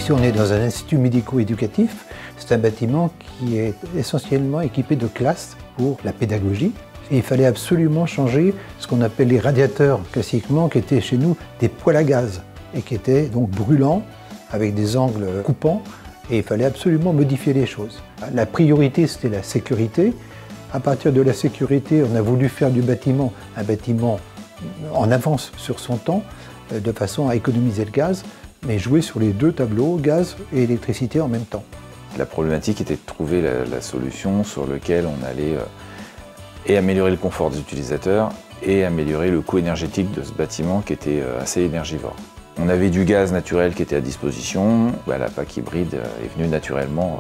Ici, on est dans un institut médico-éducatif. C'est un bâtiment qui est essentiellement équipé de classes pour la pédagogie. Et il fallait absolument changer ce qu'on appelle les radiateurs classiquement, qui étaient chez nous des poêles à gaz et qui étaient donc brûlants, avec des angles coupants. Et il fallait absolument modifier les choses. La priorité, c'était la sécurité. À partir de la sécurité, on a voulu faire du bâtiment un bâtiment en avance sur son temps, de façon à économiser le gaz, mais jouer sur les deux tableaux, gaz et électricité en même temps. La problématique était de trouver la solution sur laquelle on allait et améliorer le confort des utilisateurs et améliorer le coût énergétique de ce bâtiment qui était assez énergivore. On avait du gaz naturel qui était à disposition, la PAC hybride est venue naturellement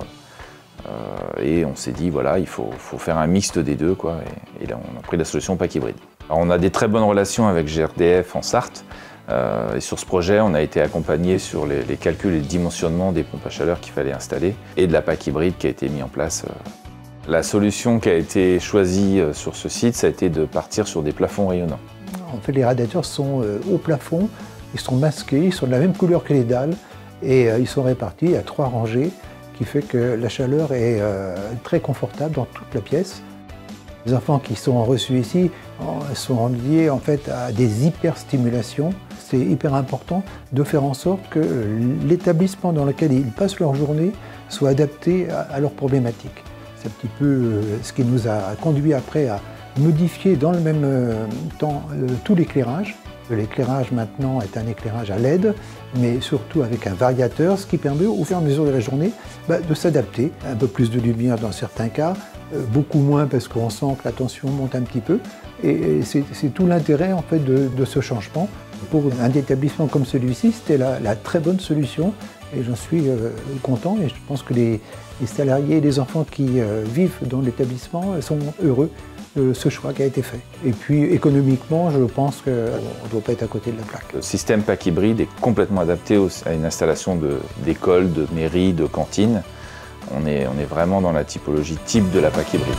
et on s'est dit voilà, il faut faire un mixte des deux quoi, et là on a pris la solution PAC hybride. Alors, on a des très bonnes relations avec GRDF en Sarthe et sur ce projet on a été accompagné sur les calculs et le dimensionnement des pompes à chaleur qu'il fallait installer et de la PAC hybride qui a été mise en place. La solution qui a été choisie sur ce site, ça a été de partir sur des plafonds rayonnants. En fait, les radiateurs sont au plafond, ils sont masqués, ils sont de la même couleur que les dalles et ils sont répartis à 3 rangées, qui fait que la chaleur est très confortable dans toute la pièce. Les enfants qui sont reçus ici sont liés en fait à des hyperstimulations. C'est hyper important de faire en sorte que l'établissement dans lequel ils passent leur journée soit adapté à leurs problématiques. C'est un petit peu ce qui nous a conduit après à modifier dans le même temps tout l'éclairage. L'éclairage maintenant est un éclairage à LED, mais surtout avec un variateur, ce qui permet au fur et à mesure de la journée de s'adapter. Un peu plus de lumière dans certains cas, beaucoup moins parce qu'on sent que la tension monte un petit peu. Et c'est tout l'intérêt en fait de ce changement. Pour un établissement comme celui-ci, c'était la très bonne solution et j'en suis content et je pense que les salariés et les enfants qui vivent dans l'établissement sont heureux de ce choix qui a été fait. Et puis économiquement, je pense qu'on ne doit pas être à côté de la plaque. Le système PAC hybride est complètement adapté à une installation d'écoles, de mairies, de cantines. On est vraiment dans la typologie type de la PAC hybride.